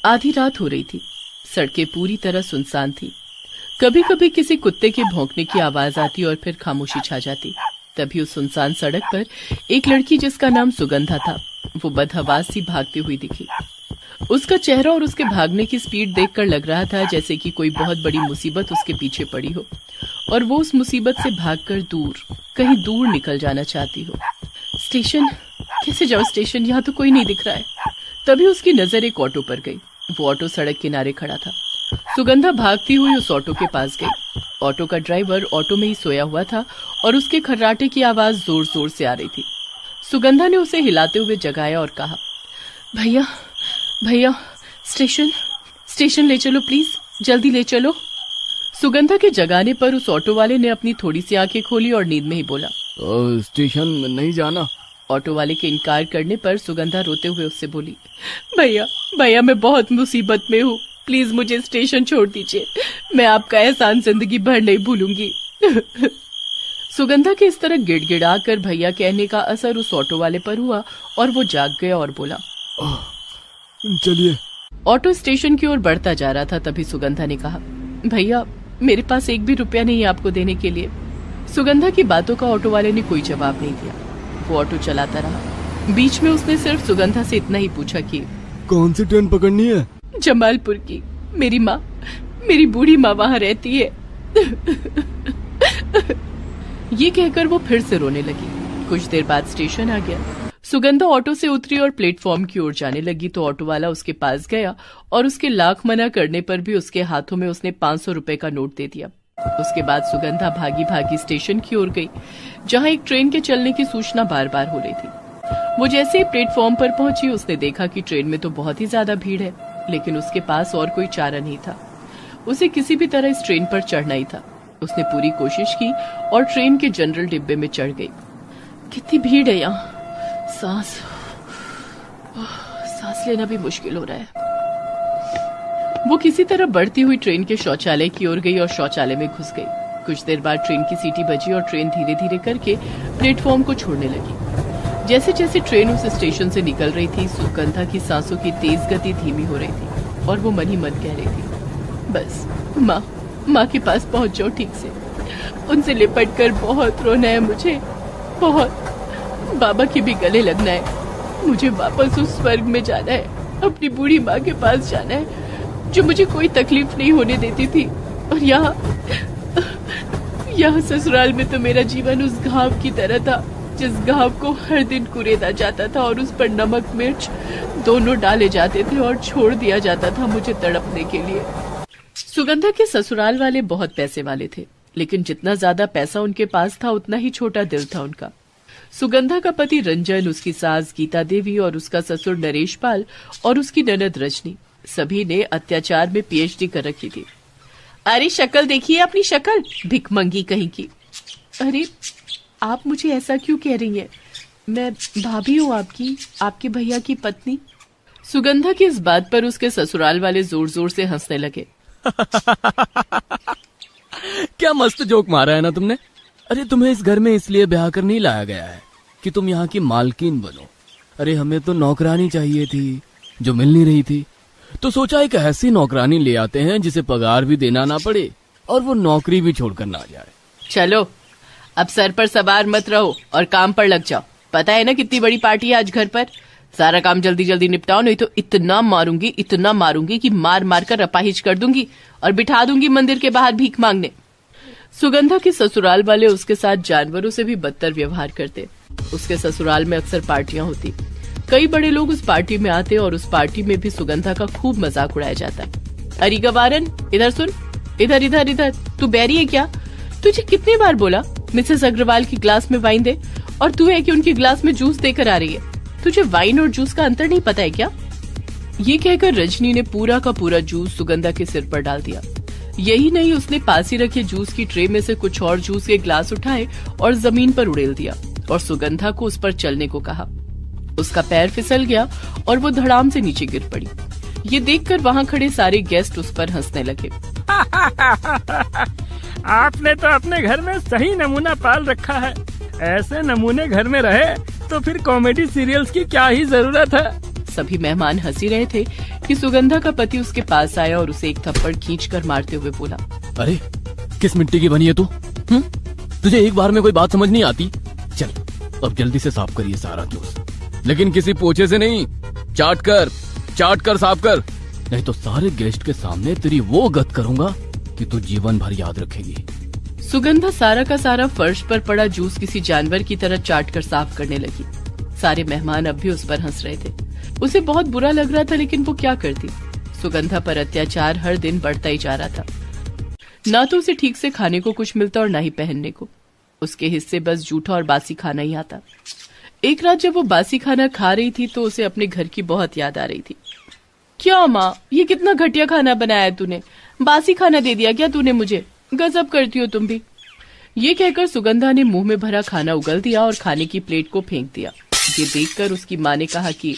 आधी रात हो रही थी। सड़कें पूरी तरह सुनसान थी। कभी कभी किसी कुत्ते के भौंकने की आवाज आती और फिर खामोशी छा जाती। तभी उस सुनसान सड़क पर एक लड़की जिसका नाम सुगंधा था, वो बदहवास सी भागती हुई दिखी। उसका चेहरा और उसके भागने की स्पीड देखकर लग रहा था जैसे कि कोई बहुत बड़ी मुसीबत उसके पीछे पड़ी हो और वो उस मुसीबत से भागकर कहीं दूर निकल जाना चाहती हो। स्टेशन, कैसे जाओ स्टेशन, यहाँ तो कोई नहीं दिख रहा है। तभी उसकी नजर एक ऑटो पर गई। वो ऑटो सड़क किनारे खड़ा था। सुगंधा भागती हुई उस ऑटो के पास गई। ऑटो का ड्राइवर ऑटो में ही सोया हुआ था और उसके खर्राटे की आवाज जोर जोर से आ रही थी। सुगंधा ने उसे हिलाते हुए जगाया और कहा, भैया भैया, स्टेशन ले चलो प्लीज, जल्दी ले चलो। सुगंधा के जगाने पर उस ऑटो वाले ने अपनी थोड़ी सी आंखें खोली और नींद में ही बोला, स्टेशन नहीं जाना। ऑटो वाले के इनकार करने पर सुगंधा रोते हुए उससे बोली, भैया मैं बहुत मुसीबत में हूँ, प्लीज मुझे स्टेशन छोड़ दीजिए, मैं आपका एहसान जिंदगी भर नहीं भूलूंगी। सुगंधा के इस तरह गिड़गिड़ा कर भैया कहने का असर उस ऑटो वाले पर हुआ और वो जाग गया और बोला, चलिए। ऑटो स्टेशन की ओर बढ़ता जा रहा था। तभी सुगंधा ने कहा, भैया मेरे पास एक भी रुपया नहीं है आपको देने के लिए। सुगंधा की बातों का ऑटो वाले ने कोई जवाब नहीं दिया। वो ऑटो चलाता रहा। बीच में उसने सिर्फ सुगंधा से इतना ही पूछा कि कौन सी ट्रेन पकड़नी है? जमालपुर की। मेरी बूढ़ी माँ वहाँ रहती है। ये कहकर वो फिर से रोने लगी। कुछ देर बाद स्टेशन आ गया। सुगंधा ऑटो से उतरी और प्लेटफॉर्म की ओर जाने लगी तो ऑटो वाला उसके पास गया और उसके लाख मना करने पर भी उसके हाथों में उसने 500 रुपए का नोट दे दिया। उसके बाद सुगंधा भागी भागी स्टेशन की ओर गई, जहां एक ट्रेन के चलने की सूचना बार बार हो रही थी। वो जैसे ही प्लेटफॉर्म पर पहुंची, उसने देखा कि ट्रेन में तो बहुत ही ज्यादा भीड़ है, लेकिन उसके पास और कोई चारा नहीं था। उसे किसी भी तरह इस ट्रेन पर चढ़ना ही था। उसने पूरी कोशिश की और ट्रेन के जनरल डिब्बे में चढ़ गई। कितनी भीड़ है यहाँ, सांस लेना भी मुश्किल हो रहा है। वो किसी तरह बढ़ती हुई ट्रेन के शौचालय की ओर गई और शौचालय में घुस गई। कुछ देर बाद ट्रेन की सीटी बजी और ट्रेन धीरे धीरे करके प्लेटफॉर्म को छोड़ने लगी। जैसे जैसे ट्रेन उस स्टेशन से निकल रही थी, सुगंधा की सांसों की तेज गति धीमी हो रही थी और वो मन ही मन कह रही थी, बस माँ के पास पहुंच जाओ ठीक से, उनसे लिपट कर बहुत रोना है मुझे, बहुत। बाबा के भी गले लगना है। मुझे वापस उस स्वर्ग में जाना है, अपनी बूढ़ी माँ के पास जाना है जो मुझे कोई तकलीफ नहीं होने देती थी। और यहाँ ससुराल में तो मेरा जीवन उस घाव की तरह था जिस घाव को हर दिन कुरेदा जाता था और उस पर नमक मिर्च दोनों डाले जाते थे और छोड़ दिया जाता था मुझे तड़पने के लिए। सुगंधा के ससुराल वाले बहुत पैसे वाले थे, लेकिन जितना ज्यादा पैसा उनके पास था उतना ही छोटा दिल था उनका। सुगंधा का पति रंजन, उसकी सास गीता देवी और उसका ससुर नरेश पाल और उसकी ननद रजनी, सभी ने अत्याचार में पीएचडी कर रखी थी। अरे शक्ल देखिए अपनी शक्ल, भिखमंगी कहीं की। अरे आप मुझे ऐसा क्यों कह रही हैं? मैं भाभी हूँ आपके भैया की पत्नी। सुगंधा की इस बात पर उसके ससुराल वाले जोर जोर से हंसने लगे। क्या मस्त जोक मारा है ना तुमने। अरे तुम्हें इस घर में इसलिए ब्याह कर नहीं लाया गया है कि तुम यहाँ की मालकिन बनो। अरे हमें तो नौकरानी चाहिए थी जो मिल नहीं रही थी, तो सोचा एक ऐसी नौकरानी ले आते हैं जिसे पगार भी देना ना पड़े और वो नौकरी भी छोड़कर ना जाए। चलो अब सर पर सवार मत रहो और काम पर लग जाओ। पता है ना कितनी बड़ी पार्टी है आज घर पर। सारा काम जल्दी जल्दी निपटाओ, नहीं तो इतना मारूंगी कि मार मार कर अपाहिज कर दूंगी और बिठा दूंगी मंदिर के बाहर भीख मांगने। सुगंधा के ससुराल वाले उसके साथ जानवरों से भी बदतर व्यवहार करते। उसके ससुराल में अक्सर पार्टियां होती। कई बड़े लोग उस पार्टी में आते और उस पार्टी में भी सुगंधा का खूब मजाक उड़ाया जाता। अरे गवारन, इधर सुन, इधर तू बैरी है क्या? तुझे कितनी बार बोला मिसेस अग्रवाल की ग्लास में वाइन दे, और तू है कि उनकी ग्लास में जूस देकर आ रही है। तुझे वाइन और जूस का अंतर नहीं पता है क्या? ये कहकर रजनी ने पूरा का पूरा जूस सुगंधा के सिर पर डाल दिया। यही नहीं, उसने पास ही रखे जूस की ट्रे में से कुछ और जूस के ग्लास उठाए और जमीन पर उड़ेल दिया और सुगंधा को उस पर चलने को कहा। उसका पैर फिसल गया और वो धड़ाम से नीचे गिर पड़ी। ये देखकर वहाँ खड़े सारे गेस्ट उस पर हंसने लगे। आपने तो अपने घर में सही नमूना पाल रखा है। ऐसे नमूने घर में रहे तो फिर कॉमेडी सीरियल्स की क्या ही जरूरत है। सभी मेहमान हंसी रहे थे, कि सुगंधा का पति उसके पास आया और उसे एक थप्पड़ खींचकर मारते हुए बोला, अरे किस मिट्टी की बनी है तू? तुझे एक बार में कोई बात समझ नहीं आती? चल अब जल्दी से साफ करिए सारा जूस, लेकिन किसी पोछे से नहीं, चाट कर साफ कर, नहीं तो सारे गेस्ट के सामने तेरी वो गत करूंगा कि तू जीवन भर याद रखेगी। सुगंधा सारा का सारा फर्श पर पड़ा जूस किसी जानवर की तरह चाट कर साफ करने लगी। सारे मेहमान अब भी उस पर हंस रहे थे। उसे बहुत बुरा लग रहा था, लेकिन वो क्या करती। सुगंधा पर अत्याचार हर दिन बढ़ता ही जा रहा था। ना तो उसे ठीक से खाने को कुछ मिलता और ना ही पहनने को। उसके हिस्से बस जूठा और बासी खाना ही आता। एक रात जब वो बासी खाना खा रही थी तो उसे अपने घर की बहुत याद आ रही थी। क्या माँ, ये कितना घटिया खाना बनाया तूने, बासी खाना दे दिया क्या तूने मुझे, गजब करती हो तुम भी। ये कहकर सुगंधा ने मुंह में भरा खाना उगल दिया और खाने की प्लेट को फेंक दिया। ये देखकर उसकी माँ ने कहा कि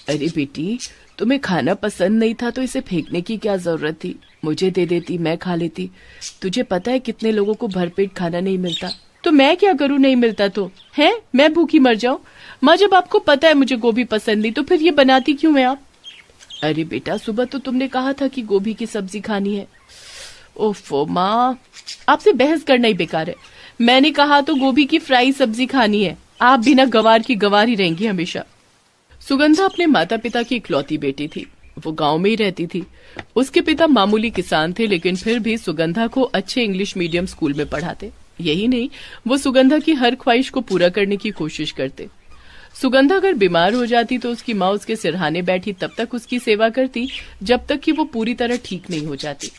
अरे बेटी, तुम्हें खाना पसंद नहीं था तो इसे फेंकने की क्या जरूरत थी, मुझे दे देती, मैं खा लेती। तुझे पता है कितने लोगों को भरपेट खाना नहीं मिलता, तो मैं क्या करूं नहीं मिलता तो, है मैं भूखी मर जाऊं? माँ, जब आपको पता है मुझे गोभी पसंद नहीं तो फिर ये बनाती क्यों है आप? अरे बेटा, सुबह तो तुमने कहा था कि गोभी की सब्जी खानी है। ओफो माँ, आपसे बहस करना ही बेकार है। मैंने कहा तो गोभी की फ्राई सब्जी खानी है, आप बिना गवार की गवार ही रहेंगी हमेशा। सुगंधा अपने माता पिता की इकलौती बेटी थी। वो गांव में ही रहती थी। उसके पिता मामूली किसान थे, लेकिन फिर भी सुगंधा को अच्छे इंग्लिश मीडियम स्कूल में पढ़ाते। यही नहीं, वो सुगंधा की हर ख्वाहिश को पूरा करने की कोशिश करते। सुगंधा अगर बीमार हो जाती तो उसकी माँ उसके सिरहाने बैठी तब तक उसकी सेवा करती जब तक कि वो पूरी तरह ठीक नहीं हो जाती।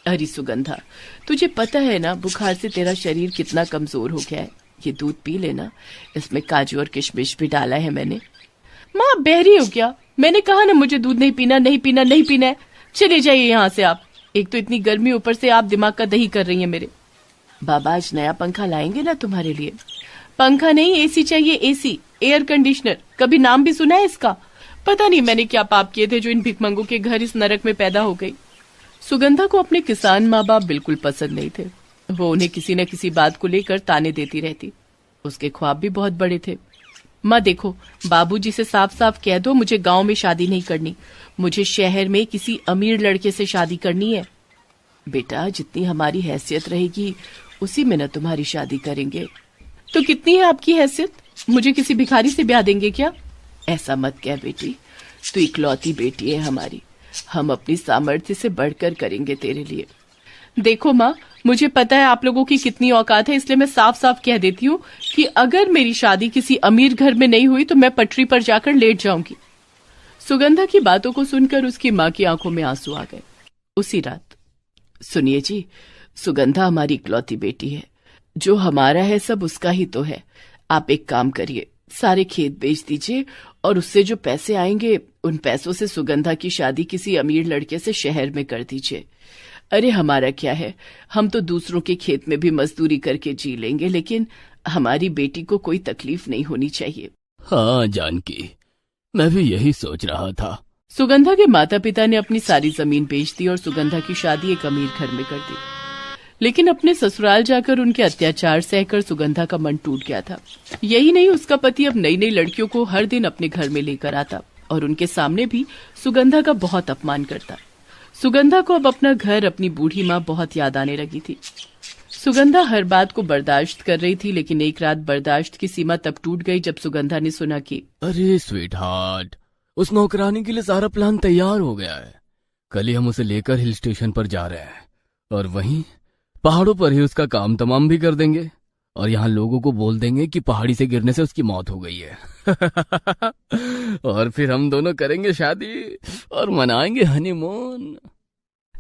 अरे सुगंधा, तुझे पता है ना बुखार से तेरा शरीर कितना कमजोर हो गया है। ये दूध पी लेना, इसमें काजू और किशमिश भी डाला है मैंने। माँ, बहरी हो क्या? मैंने कहा ना मुझे दूध नहीं पीना, नहीं पीना, नहीं पीना है। चले जाइए यहाँ से आप। एक तो इतनी गर्मी, ऊपर से आप दिमाग का दही कर रही हैं मेरे। बाबा आज नया पंखा लाएंगे ना तुम्हारे लिए। पंखा नहीं, एसी चाहिए, एसी, एयर कंडीशनर। कभी नाम भी सुना है इसका? पता नहीं मैंने क्या पाप किए थे जो इन भिखमंगों के घर इस नरक में पैदा हो गई। सुगंधा को अपने किसान माँ बाप बिल्कुल पसंद नहीं थे। वो उन्हें किसी न किसी बात को लेकर ताने देती रहती। उसके ख्वाब भी बहुत बड़े थे। माँ देखो, बाबूजी से साफ साफ कह दो मुझे गांव में शादी नहीं करनी, मुझे शहर में किसी अमीर लड़के से शादी करनी है। बेटा, जितनी हमारी हैसियत रहेगी उसी में न तुम्हारी शादी करेंगे। तो कितनी है आपकी हैसियत? मुझे किसी भिखारी से ब्याह देंगे क्या? ऐसा मत कह बेटी, तू इकलौती बेटी है हमारी। हम अपनी सामर्थ्य से बढ़कर करेंगे तेरे लिए। देखो माँ, मुझे पता है आप लोगों की कितनी औकात है, इसलिए मैं साफ साफ कह देती हूँ कि अगर मेरी शादी किसी अमीर घर में नहीं हुई तो मैं पटरी पर जाकर लेट जाऊंगी। सुगंधा की बातों को सुनकर उसकी माँ की आंखों में आंसू आ गए। उसी रात, सुनिए जी, सुगंधा हमारी इकलौती बेटी है, जो हमारा है सब उसका ही तो है। आप एक काम करिए, सारे खेत बेच दीजिए और उससे जो पैसे आएंगे उन पैसों से सुगंधा की शादी किसी अमीर लड़के से शहर में कर दीजिए। अरे हमारा क्या है, हम तो दूसरों के खेत में भी मजदूरी करके जी लेंगे, लेकिन हमारी बेटी को कोई तकलीफ नहीं होनी चाहिए। हाँ जानकी, मैं भी यही सोच रहा था। सुगंधा के माता पिता ने अपनी सारी जमीन बेच दी और सुगंधा की शादी एक अमीर घर में कर दी। लेकिन अपने ससुराल जाकर उनके अत्याचार सहकर सुगंधा का मन टूट गया था। यही नहीं, उसका पति अब नई नई लड़कियों को हर दिन अपने घर में लेकर आता और उनके सामने भी सुगंधा का बहुत अपमान करता। सुगंधा को अब अपना घर, अपनी बूढ़ी माँ बहुत याद आने लगी थी। सुगंधा हर बात को बर्दाश्त कर रही थी, लेकिन एक रात बर्दाश्त की सीमा तब टूट गई जब सुगंधा ने सुना कि अरे स्वीट हार्ट, उस नौकरानी के लिए सारा प्लान तैयार हो गया है। कल ही हम उसे लेकर हिल स्टेशन पर जा रहे हैं और वहीं पहाड़ों पर ही उसका काम तमाम भी कर देंगे और यहाँ लोगों को बोल देंगे कि पहाड़ी से गिरने से उसकी मौत हो गई है। और फिर हम दोनों करेंगे शादी और मनाएंगे हनीमून।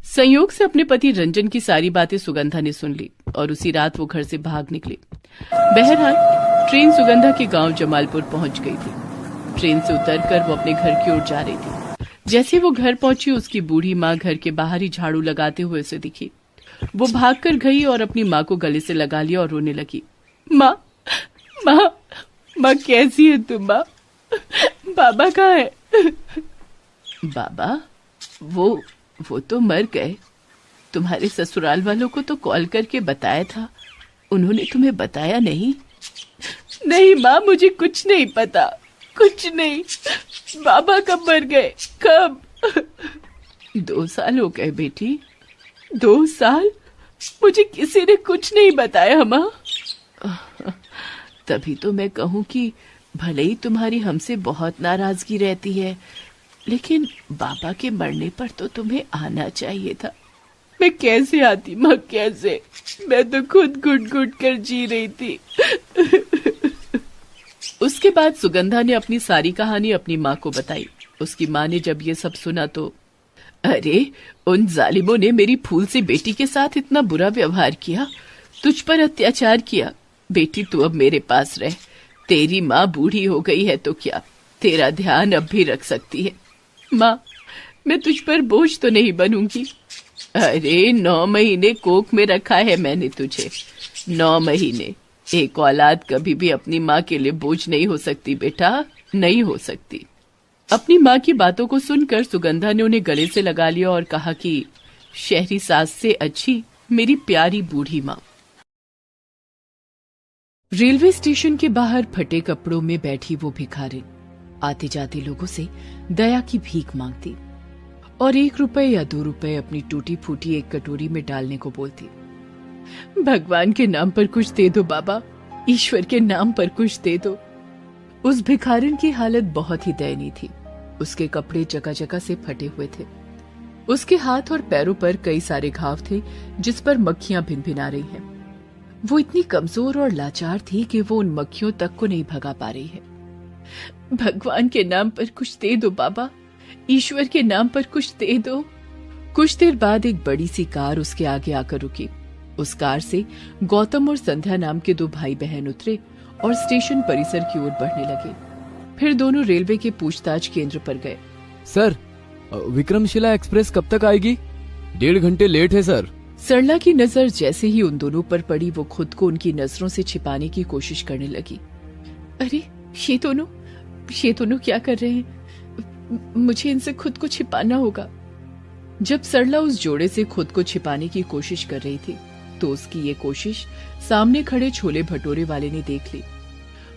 संयोग से अपने पति रंजन की सारी बातें सुगंधा ने सुन ली और उसी रात वो घर से भाग निकली। बहरहाल ट्रेन सुगंधा के गांव जमालपुर पहुंच गई थी। ट्रेन से उतरकर वो अपने घर की ओर जा रही थी। जैसे वो घर पहुंची, उसकी बूढ़ी माँ घर के बाहर ही झाड़ू लगाते हुए उसे दिखी। वो भागकर गई और अपनी माँ को गले से लगा लिया और रोने लगी। माँ, माँ, माँ कैसी है तुम? माँ, बाबा कहाँ है? बाबा वो तो मर गए। तुम्हारे ससुराल वालों को तो कॉल करके बताया था, उन्होंने तुम्हें बताया नहीं? नहीं माँ, मुझे कुछ नहीं पता, कुछ नहीं। बाबा कब मर गए? कब? 2 साल हो गए बेटी, 2 साल? मुझे किसी ने कुछ नहीं बताया माँ। तभी तो मैं कहूँ कि भले ही तुम्हारी हमसे बहुत नाराजगी रहती है, लेकिन बाबा के मरने पर तो तुम्हें आना चाहिए था। मैं कैसे आती माँ, कैसे? मैं तो खुद घुट घुट कर जी रही थी। उसके बाद सुगंधा ने अपनी सारी कहानी अपनी माँ को बताई। उसकी माँ ने जब ये सब सुना तो, अरे उन जालिमों ने मेरी फूल सी बेटी के साथ इतना बुरा व्यवहार किया, तुझ पर अत्याचार किया। बेटी तू अब मेरे पास रह, तेरी माँ बूढ़ी हो गई है तो क्या, तेरा ध्यान अब भी रख सकती है। माँ, मैं तुझ पर बोझ तो नहीं बनूंगी। अरे 9 महीने कोख में रखा है मैंने तुझे, 9 महीने। एक औलाद कभी भी अपनी माँ के लिए बोझ नहीं हो सकती बेटा, नहीं हो सकती। अपनी माँ की बातों को सुनकर सुगंधा ने उन्हें गले से लगा लिया और कहा कि शहरी सास से अच्छी मेरी प्यारी बूढ़ी माँ। रेलवे स्टेशन के बाहर फटे कपड़ों में बैठी वो भिखारिन आते जाते लोगों से दया की भीख मांगती और 1 रुपए या 2 रुपए अपनी टूटी फूटी एक कटोरी में डालने को बोलती। भगवान के नाम पर कुछ दे दो बाबा, ईश्वर के नाम पर कुछ दे दो। उस भिखारिन की हालत बहुत ही दयनीय थी। उसके कपड़े जगह जगह से फटे हुए थे। उसके हाथ और पैरों पर कई सारे घाव थे जिस पर मक्खियां भिनभिना रही हैं। वो इतनी कमजोर और लाचार थी कि वो उन मक्खियों तक को नहीं भगा पा रही है। भगवान के नाम पर कुछ दे दो बाबा, ईश्वर के नाम पर कुछ दे दो। कुछ देर बाद एक बड़ी सी कार उसके आगे आकर रुकी। उस कार से गौतम और संध्या नाम के 2 भाई बहन उतरे और स्टेशन परिसर की ओर बढ़ने लगे। फिर दोनों रेलवे के पूछताछ केंद्र पर गए। सर, विक्रमशिला एक्सप्रेस कब तक आएगी? 1.5 घंटे लेट है सर। सरला की नजर जैसे ही उन दोनों पर पड़ी, वो खुद को उनकी नजरों से छिपाने की कोशिश करने लगी। अरे ये दोनों क्या कर रहे हैं? मुझे इनसे खुद को छिपाना होगा। जब सरला उस जोड़े से खुद को छिपाने की कोशिश कर रही थी तो उसकी ये कोशिश सामने खड़े छोले भटूरे वाले ने देख ली।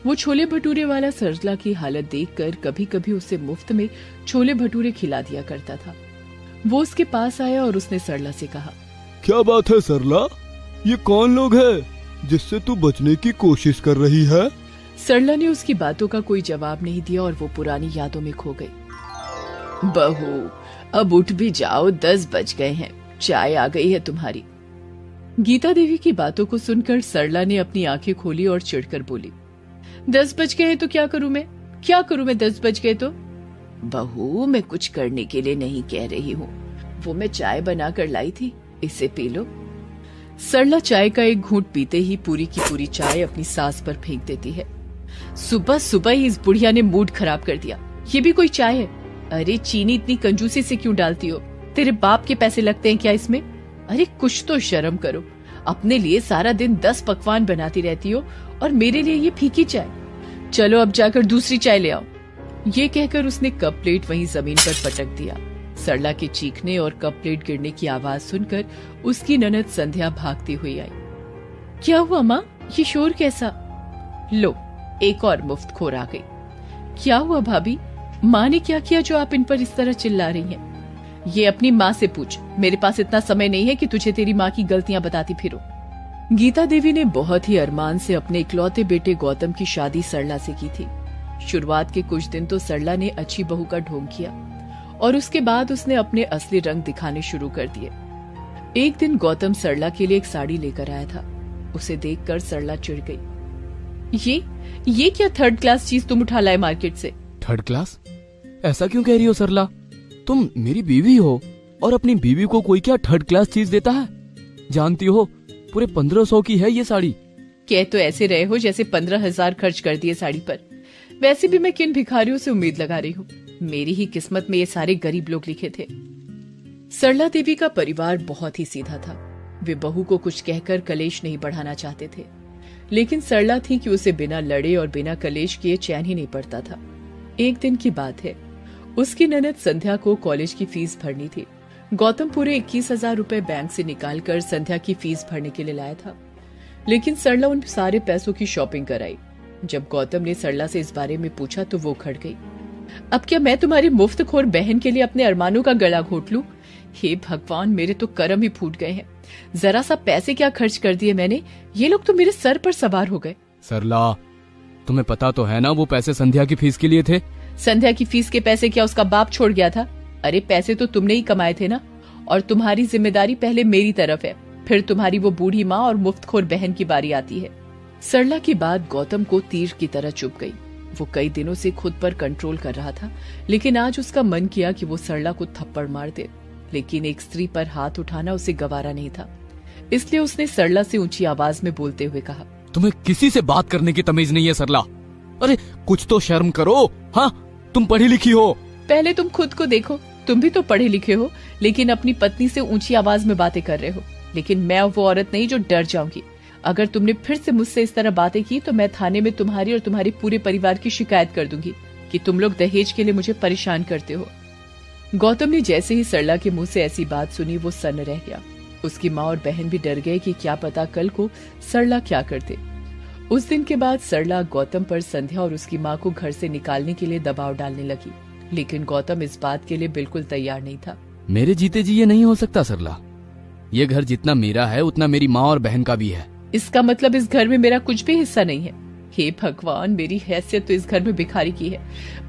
वो छोले भटूरे वाला सरला की हालत देखकर कभी कभी उसे मुफ्त में छोले भटूरे खिला दिया करता था। वो उसके पास आया और उसने सरला से कहा, क्या बात है सरला, ये कौन लोग हैं जिससे तू बचने की कोशिश कर रही है? सरला ने उसकी बातों का कोई जवाब नहीं दिया और वो पुरानी यादों में खो गई। बहू, अब उठ भी जाओ, 10 बज गए हैं, चाय आ गई है तुम्हारी। गीता देवी की बातों को सुनकर सरला ने अपनी आंखें खोली और चिढ़कर बोली, 10 बज गए तो क्या करूं मैं? 10 बज गए तो? बहू, मैं कुछ करने के लिए नहीं कह रही हूँ, वो मैं चाय बना कर लाई थी, इसे पी लो। सरला चाय का एक घूंट पीते ही पूरी की पूरी चाय अपनी सास पर फेंक देती है। सुबह सुबह ही इस बुढ़िया ने मूड खराब कर दिया। ये भी कोई चाय है? अरे चीनी इतनी कंजूसी से क्यों डालती हो? तेरे बाप के पैसे लगते हैं क्या इसमें? अरे कुछ तो शर्म करो। अपने लिए सारा दिन 10 पकवान बनाती रहती हो और मेरे लिए ये फीकी चाय। चलो अब जाकर दूसरी चाय ले आओ। ये कहकर उसने कप प्लेट वहीं जमीन पर पटक दिया। सरला के चीखने और कप प्लेट गिरने की आवाज सुनकर उसकी ननद संध्या भागती हुई आई। क्या हुआ माँ, ये शोर कैसा? लो, एक और मुफ्तखोर आ गई। क्या हुआ भाभी, माँ ने क्या किया जो आप इन पर इस तरह चिल्ला रही हैं? ये अपनी माँ से पूछ, मेरे पास इतना समय नहीं है कि तुझे तेरी माँ की गलतियां बताती फिरो। गीता देवी ने बहुत ही अरमान से अपने इकलौते बेटे गौतम की शादी सरला से की थी। शुरुआत के कुछ दिन तो सरला ने अच्छी बहू का ढोंग किया और उसके बाद उसने अपने असली रंग दिखाने शुरू कर दिए। एक दिन गौतम सरला के लिए एक साड़ी लेकर आया था। उसे देखकर सरला चिढ़ गई। ये क्या 3rd क्लास चीज तुम उठा लाए मार्केट से? 3rd class? ऐसा क्यों कह रही हो सरला? तुम मेरी बीवी हो और अपनी बीवी को कोई क्या 3rd क्लास चीज देता है? जानती हो पूरे 1500 की है ये साड़ी। कह तो ऐसे रहे हो जैसे 15,000 खर्च कर दिए साड़ी पर। वैसे भी मैं किन भिखारियों से उम्मीद लगा रही हूँ? मेरी ही किस्मत में ये सारे गरीब लोग लिखे थे। सरला देवी का परिवार बहुत ही सीधा था। वे बहू को कुछ कहकर कलेश नहीं बढ़ाना चाहते थे, लेकिन सरला थी कि उसे बिना लड़े और बिना कलेश किए चैन ही नहीं पड़ता था। एक दिन की बात है, उसकी ननद संध्या को कॉलेज की फीस भरनी थी। गौतम पूरे 21,000 रुपए बैंक से निकालकर संध्या की फीस भरने के लिए लाया था, लेकिन सरला उन सारे पैसों की शॉपिंग कराई। जब गौतम ने सरला से इस बारे में पूछा तो वो खड़ गई। अब क्या मैं तुम्हारी मुफ्तखोर बहन के लिए अपने अरमानों का गला घोट लूं? हे भगवान, मेरे तो कर्म ही फूट गए हैं। जरा सा पैसे क्या खर्च कर दिए मैंने, ये लोग तो मेरे सर पर सवार हो गए। सरला, तुम्हें पता तो है ना वो पैसे संध्या की फीस के लिए थे। संध्या की फीस के पैसे क्या उसका बाप छोड़ गया था? अरे पैसे तो तुमने ही कमाए थे ना, और तुम्हारी जिम्मेदारी पहले मेरी तरफ है, फिर तुम्हारी वो बूढ़ी माँ और मुफ्तखोर बहन की बारी आती है। सरला की बात गौतम को तीर की तरह चुभ गई। वो कई दिनों से खुद पर कंट्रोल कर रहा था, लेकिन आज उसका मन किया कि वो सरला को थप्पड़ मार दे, लेकिन एक स्त्री पर हाथ उठाना उसे गवारा नहीं था। इसलिए उसने सरला से ऊंची आवाज में बोलते हुए कहा, तुम्हें किसी से बात करने की तमीज नहीं है सरला। अरे कुछ तो शर्म करो। हाँ, तुम पढ़ी लिखी हो। पहले तुम खुद को देखो, तुम भी तो पढ़े लिखे हो, लेकिन अपनी पत्नी से ऊंची आवाज में बातें कर रहे हो। लेकिन मैं वो औरत नहीं जो डर जाऊंगी। अगर तुमने फिर से मुझसे इस तरह बातें की तो मैं थाने में तुम्हारी और तुम्हारे पूरे परिवार की शिकायत कर दूंगी कि तुम लोग दहेज के लिए मुझे परेशान करते हो। गौतम ने जैसे ही सरला के मुंह से ऐसी बात सुनी, वो सन्न रह गया। उसकी माँ और बहन भी डर गए कि क्या पता कल को सरला क्या करते। उस दिन के बाद सरला गौतम पर संध्या और उसकी माँ को घर से निकालने के लिए दबाव डालने लगी, लेकिन गौतम इस बात के लिए बिल्कुल तैयार नहीं था। मेरे जीते जी ये नहीं हो सकता सरला। ये घर जितना मेरा है उतना मेरी माँ और बहन का भी है। इसका मतलब इस घर में मेरा कुछ भी हिस्सा नहीं है? हे भगवान, मेरी हैसियत तो इस घर में भिखारी की है।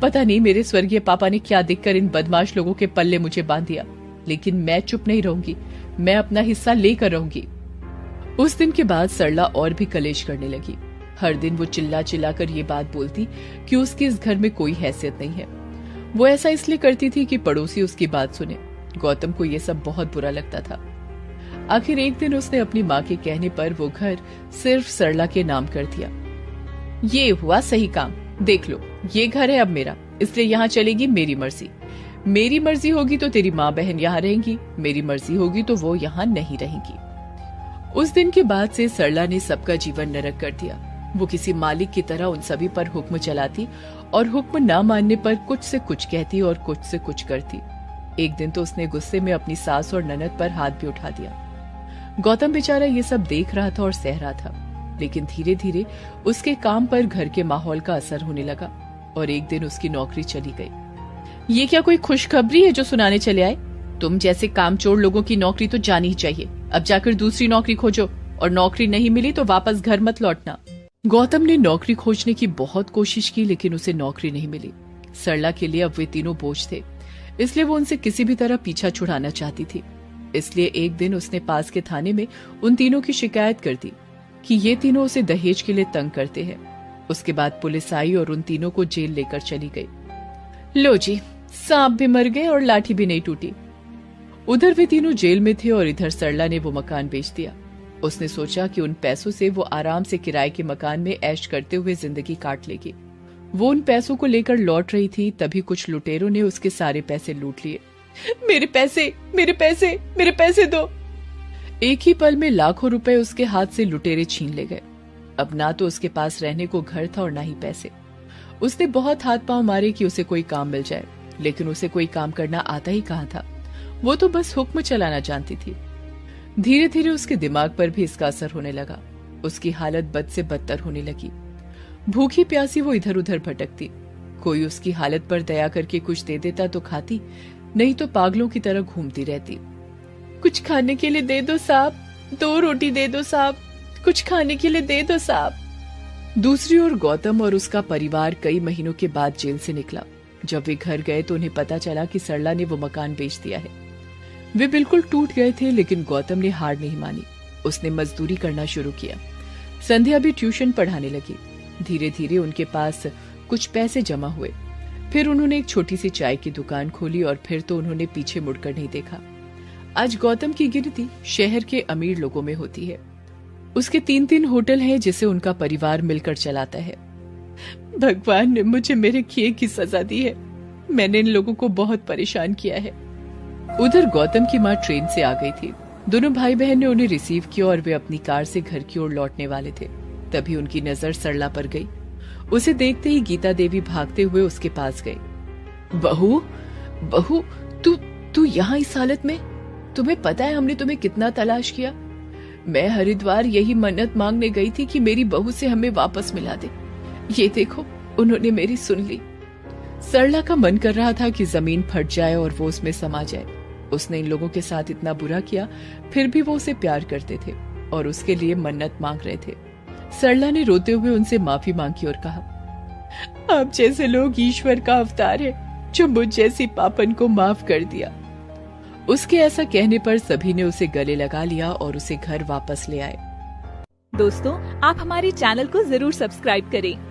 पता नहीं मेरे स्वर्गीय पापा ने क्या देखकर इन बदमाश लोगों के पल्ले मुझे बांध दिया, लेकिन मैं चुप नहीं रहूंगी। मैं अपना हिस्सा लेकर रहूंगी। उस दिन के बाद सरला और भी कलेश करने लगी। हर दिन वो चिल्ला चिल्ला कर ये बात बोलती कि उसकी इस घर में कोई हैसियत नहीं है। वो ऐसा इसलिए करती थी कि पड़ोसी उसकी बात सुने। गौतम को ये सब बहुत बुरा लगता था। आखिर एक दिन उसने अपनी माँ के कहने पर वो घर सिर्फ सरला के नाम कर दिया। ये हुआ सही काम। देख लो, ये घर है अब मेरा, इसलिए यहाँ चलेगी मेरी मर्जी। मेरी मर्जी होगी तो तेरी माँ बहन यहाँ रहेंगी, मेरी मर्जी होगी तो वो यहाँ नहीं रहेंगी। उस दिन के बाद से सरला ने सबका जीवन नरक कर दिया। वो किसी मालिक की तरह उन सभी पर हुक्म चलाती और हुक्म न मानने पर कुछ से कुछ कहती और कुछ से कुछ करती। एक दिन तो उसने गुस्से में अपनी सास और ननद पर हाथ भी उठा दिया। गौतम बेचारा ये सब देख रहा था और सह रहा था, लेकिन धीरे धीरे उसके काम पर घर के माहौल का असर होने लगा और एक दिन उसकी नौकरी चली गई। ये क्या कोई खुशखबरी है जो सुनाने चले आए? तुम जैसे कामचोर लोगों की नौकरी तो जानी ही चाहिए। अब जाकर दूसरी नौकरी खोजो, और नौकरी नहीं मिली तो वापस घर मत लौटना। गौतम ने नौकरी खोजने की बहुत कोशिश की, लेकिन उसे नौकरी नहीं मिली। सरला के लिए अब वे तीनों बोझ थे, इसलिए वो उनसे किसी भी तरह पीछा छुड़ाना चाहती थी। इसलिए एक दिन उसने पास के थाने में उन तीनों की शिकायत कर दी कि ये तीनों उसे दहेज के लिए तंग करते हैं। उसके बाद पुलिस आई और उन तीनों को जेल लेकर चली गई। लो जी, सांप भी मर गए और लाठी भी नहीं टूटी। उधर वे तीनों जेल में थे और इधर सरला ने वो मकान बेच दिया। उसने सोचा कि उन पैसों से वो आराम से किराए के मकान में ऐश करते हुए जिंदगी काट लेगी। वो उन पैसों को लेकर लौट रही थी, तभी कुछ लुटेरों ने उसके सारे पैसे लूट लिए। मेरे पैसे, मेरे पैसे, मेरे पैसे दो। एक ही पल में लाखों रुपए उसके हाथ से लुटेरे छीन ले गए। अब ना तो उसके पास रहने को घर था और ना ही पैसे। उसने बहुत हाथ पांव मारे कि उसे कोई काम मिल जाए, लेकिन उसे कोई काम करना आता ही कहाँ था। वो तो बस हुक्म चलाना जानती थी। धीरे धीरे उसके दिमाग पर भी इसका असर होने लगा। उसकी हालत बद से बदतर होने लगी। भूखी प्यासी वो इधर उधर भटकती। कोई उसकी हालत पर दया करके कुछ दे देता तो खाती, नहीं तो पागलों की तरह घूमती रहती। कुछ खाने के लिए दे दो साहब, 2 रोटी दे दो साहब, कुछ खाने के लिए दे दो साहब। दूसरी ओर गौतम और उसका परिवार कई महीनों के बाद जेल से निकला। जब वे घर गए तो उन्हें पता चला कि सरला ने वो मकान बेच दिया है। वे बिल्कुल टूट गए थे, लेकिन गौतम ने हार नहीं मानी। उसने मजदूरी करना शुरू किया। संध्या भी ट्यूशन पढ़ाने लगी। धीरे धीरे उनके पास कुछ पैसे जमा हुए। फिर उन्होंने एक छोटी सी चाय की दुकान खोली और फिर तो उन्होंने पीछे मुड़कर नहीं देखा। आज गौतम की गिनती शहर के अमीर लोगों में होती है। उसके 3-3 होटल हैं जिसे उनका परिवार मिलकर चलाता है। भगवान ने मुझे मेरे किए की सजा दी है। मैंने इन लोगों को बहुत परेशान किया है। उधर गौतम की माँ ट्रेन से आ गई थी। दोनों भाई बहन ने उन्हें रिसीव किया और वे अपनी कार से घर की ओर लौटने वाले थे। तभी उनकी नजर सरला पर गई। उसे देखते ही गीता देवी भागते हुए उसके पास गई। बहू, बहू, तू यहाँ इस हालत में? तुम्हें पता है हमने तुम्हें कितना तलाश किया। मैं हरिद्वार यही मन्नत मांगने गई थी कि मेरी बहू से हमें वापस मिला दे। ये देखो, उन्होंने मेरी सुन ली। सरला का मन कर रहा था कि जमीन फट जाए और वो उसमें समा जाए। उसने इन लोगों के साथ इतना बुरा किया, फिर भी वो उसे प्यार करते थे और उसके लिए मन्नत मांग रहे थे। सरला ने रोते हुए उनसे माफी मांगी और कहा, आप जैसे लोग ईश्वर का अवतार है जो मुझ जैसी पापन को माफ कर दिया। उसके ऐसा कहने पर सभी ने उसे गले लगा लिया और उसे घर वापस ले आए। दोस्तों, आप हमारे चैनल को जरूर सब्सक्राइब करें